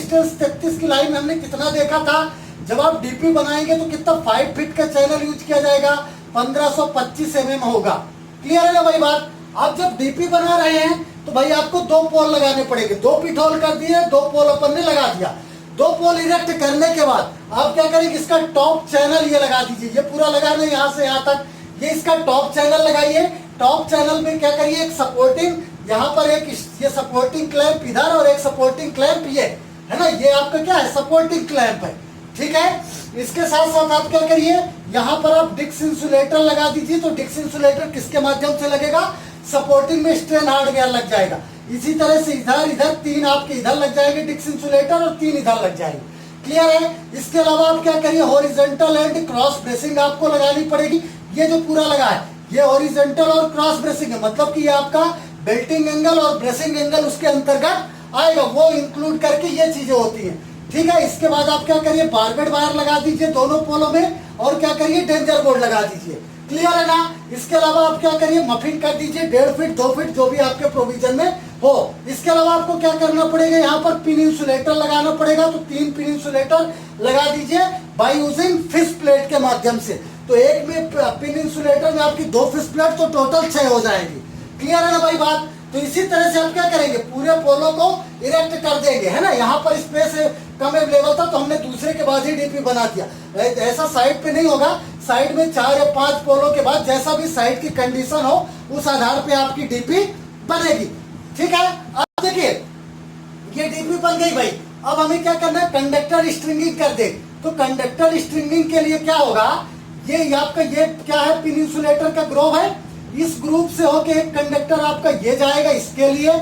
Distance 33 की line में हमने कितना देखा था, जब आप डीपी बनाएंगे तो कितना 5 फीट का चैनल यूज किया जाएगा, 1525 mm होगा। क्लियर है ना भाई बात। आप जब डीपी बना रहे हैं तो भाई आपको 2 पोल लगाने पड़ेंगे, 2 फीट होल कर दिए, 2 पोल अपन ने लगा दिया। 2 पोल इरेक्ट करने के बाद आप क्या करेंगे, इसका टॉप चैनल ये लगा दीजिए, ये पूरा लगा दें यहाँ से यहाँ तक, ये इसका टॉप चैनल लगाइए। टॉप चैनल में क्या करिए, एक सपोर्टिंग यहाँ पर एक ये सपोर्टिंग क्लैंप इधर और एक सपोर्टिंग क्लैंप ये है ना, ये आपका क्या है, सपोर्टिंग क्लैंप है। ठीक है, इसके साथ साथ आप क्या करिए, यहाँ पर आप डिक्स इंसुलेटर लगा दीजिए। तो डिक्स इंसुलेटर किसके माध्यम से लगेगा, सपोर्टिंग में स्ट्रेन हार्डवेयर लग जाएगा। इसी तरह से इधर इधर 3 आपके इधर लग जाएंगे डिक्स इंसुलेटर और 3 इधर लग जाएंगे। क्लियर है। इसके अलावा आप क्या करिए, हॉरिजॉन्टल एंड क्रॉस ब्रेसिंग आपको लगानी पड़ेगी। ये जो पूरा लगा है ये हॉरिजॉन्टल और क्रॉस ब्रेसिंग है, मतलब कि ये आपका बेल्टिंग एंगल और ब्रेसिंग एंगल उसके अंतर्गत आएगा, वो इंक्लूड करके ये चीजें होती हैं। ठीक है, इसके बाद आप क्या करिए, बारबेड वायर लगा दीजिए दोनों पोलों में और क्या करिए, डेंजर बोर्ड लगा दीजिए। क्लियर है ना। इसके अलावा आप क्या करिए, मफिन कर दीजिए 1.5 फीट 2 फीट जो भी आपके प्रोविजन में हो। इसके अलावा आपको क्या करना पड़ेगा, यहाँ पर पिन इंसुलेटर लगाना पड़ेगा। तो 3 पिन इंसुलेटर लगा दीजिए बाय यूजिंग फिश प्लेट के माध्यम से। तो एक में पिन इंसुलेटर में आपकी 2 फिश प्लेट तो टोटल 6 हो जाएंगी। क्लियर है ना भाई बात। तो इसी तरह से आप क्या करेंगे, पूरे पोलो को इरेक्ट कर देंगे, है ना। यहाँ पर स्पेस कम अवेलेबल था तो हमने दूसरे के बाद ही डीपी बना दिया। ऐसा साइड पे नहीं होगा, साइड में 4 या 5 पोलो के बाद जैसा भी साइड की कंडीशन हो उस आधार पे आपकी डीपी बनेगी। ठीक है, अब देखिए ये डीपी बन गई भाई। अब हमें क्या करना है, कंडक्टर स्ट्रिंगिंग कर दे। तो कंडक्टर स्ट्रिंगिंग के लिए क्या होगा, ये आपका ये क्या है, पिन इंसुलेटर का ग्रोव है। इस ग्रुप से होके एक कंडक्टर आपका ये जाएगा इसके लिए,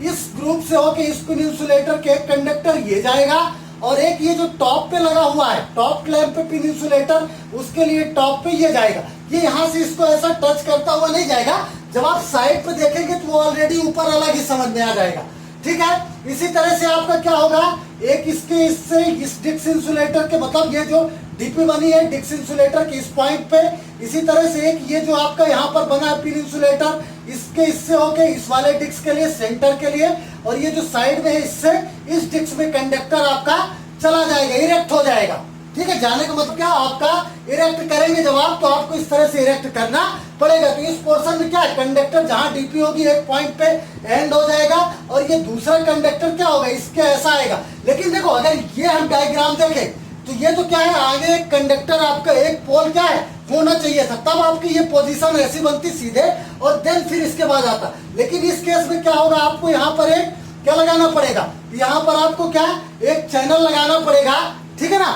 इस ग्रुप से होके इस पिन इंसुलेटर के एक कंडक्टर ये जाएगा, और एक ये जो टॉप पे लगा हुआ है, टॉप क्लैंप पे पिन इंसुलेटर, उसके लिए टॉप पे ये जाएगा। ये यहाँ से इसको ऐसा टच करता हुआ नहीं जाएगा, जब आप साइड पे देखेंगे तो वो ऑलरेडी ऊपर अलग ही समझ में आ जाएगा। ठीक है, इसी तरह से आपका क्या होगा, एक इसके इससे इस डिक्स इंसुलेटर के, मतलब ये जो डीपी बनी है डिक्स इंसुलेटर के इस पॉइंट पे, इसी तरह से एक ये जो आपका यहाँ पर बना है पिन इंसुलेटर, इसके इससे होके इस वाले डिक्स के लिए, सेंटर के लिए, और ये जो साइड में है इससे इस डिक्स में कंडक्टर आपका चला जाएगा, इरेक्ट हो जाएगा। ठीक है, जाने का मतलब क्या, आपका इरेक्ट करेंगे जब आप, तो आपको इस तरह से इरेक्ट करना पड़ेगा। तो इस पोर्शन में क्या है, कंडक्टर जहां डीपी होगी एक पॉइंट पे एंड हो जाएगा, और ये दूसरा कंडक्टर क्या होगा, इसके ऐसा आएगा। लेकिन देखो अगर ये हम डायग्राम देखें तो ये तो क्या है, आगे एक कंडक्टर आपका एक पोल क्या है होना चाहिए था, तब आपकी ये पोजीशन ऐसी बनती सीधे, और देन फिर इसके बाद आता। लेकिन इस केस में क्या होगा, आपको यहाँ पर एक क्या लगाना पड़ेगा, यहाँ पर आपको क्या एक चैनल लगाना पड़ेगा। ठीक है ना,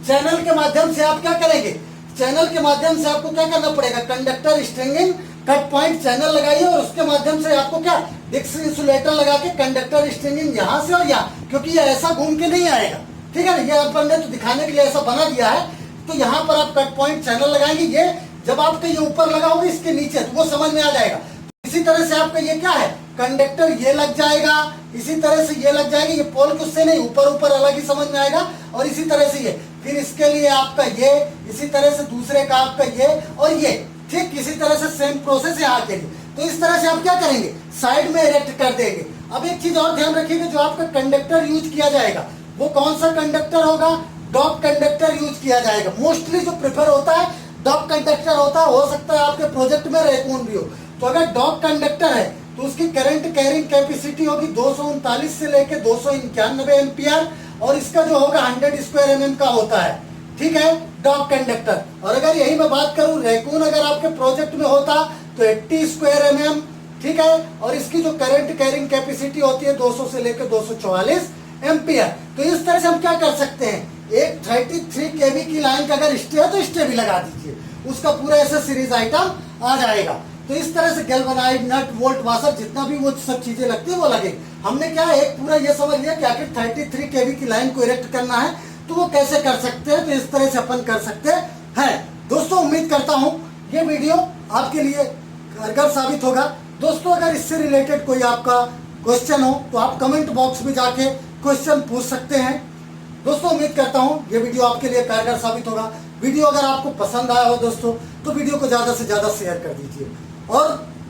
चैनल के माध्यम से आप क्या करेंगे, चैनल के माध्यम से आपको क्या करना पड़ेगा, conductor stringing cut point channel लगाइए, और उसके माध्यम से आपको क्या डिक्स इंसुलेटर लगा के कंडक्टर स्ट्रिंगिंग यहाँ से और यहाँ, क्योंकि ये ऐसा घूम के नहीं आएगा। ठीक है ना, ये अपन ने तो दिखाने के लिए ऐसा बना दिया है। तो यहाँ पर आप कट पॉइंट चैनल लगाएंगे, ये जब आपका ये ऊपर लगा होगा इसके नीचे, तो वो समझ में आ जाएगा। इसी तरह से आपका ये क्या है, कंडक्टर ये लग जाएगा, इसी तरह से ये लग जाएगा, ये पोल के उससे नहीं ऊपर ऊपर अलग ही समझ में आएगा, और इसी तरह से ये, फिर इसके लिए आपका ये, इसी तरह से दूसरे का आपका ये और ये। ठीक, इसी तरह से सेम प्रोसेस यहाँ के लिए। तो इस तरह से आप क्या करेंगे, साइड में इरेक्ट कर देंगे। अब एक चीज और ध्यान रखिएगा, जो आपका कंडक्टर यूज किया जाएगा वो कौन सा कंडक्टर होगा, डॉग कंडक्टर यूज किया जाएगा। मोस्टली जो प्रेफर होता है डॉग कंडक्टर होता है, हो सकता है आपके प्रोजेक्ट में रैकून भी हो। तो अगर डॉग कंडक्टर है तो उसकी करंट कैरिंग कैपेसिटी होगी 239 से लेके 291 एम्पियर, और इसका जो होगा 100 स्क्वायर mm का होता है। ठीक है, डॉग कंडक्टर। और अगर यही मैं बात करूं, रैकून अगर आपके प्रोजेक्ट में होता तो 80 स्क्वायर mm। ठीक है, और इसकी जो करंट कैरिंग कैपेसिटी होती है 200 से लेकर 244 एम्पियर। तो इस तरह से हम क्या कर सकते हैं, एक 33 kV की लाइन का अगर स्टे है तो स्टे भी लगा दीजिए, उसका पूरा ऐसा सीरीज आइटम आ जाएगा। तो इस तरह से गैल्वेनाइड, नट, वोल्ट, वाशर, जितना भी वो सब चीजें लगती है वो लगे। हमने क्या एक पूरा ये समझ लिया कि आखिर 33 kV की लाइन को इरेक्ट करना है तो वो कैसे कर सकते हैं। तो इस तरह से अपन कर सकते हैं। दोस्तों उम्मीद करता हूँ ये वीडियो आपके लिए कारगर साबित होगा। दोस्तों अगर इससे रिलेटेड कोई आपका क्वेश्चन हो तो आप कमेंट बॉक्स में जाके क्वेश्चन पूछ सकते हैं। दोस्तों उम्मीद करता हूँ ये वीडियो आपके लिए कारगर साबित होगा। वीडियो अगर आपको पसंद आया हो दोस्तों तो वीडियो को ज़्यादा से ज़्यादा शेयर कर दीजिए, और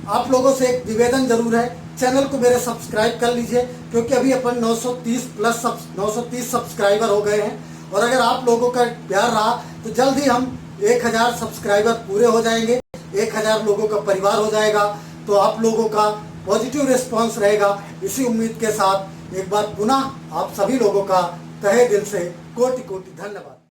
आप लोगों से एक निवेदन जरूर है, चैनल को मेरे सब्सक्राइब कर लीजिए, क्योंकि अभी अपन 930 सब्सक्राइबर हो गए हैं। और अगर आप लोगों का प्यार रहा तो जल्द ही हम 1000 सब्सक्राइबर पूरे हो जाएंगे, 1000 लोगों का परिवार हो जाएगा। तो आप लोगों का पॉजिटिव रिस्पांस रहेगा। इसी उम्मीद के साथ एक बार पुनः आप सभी लोगों का तहे दिल से कोटि कोटि धन्यवाद।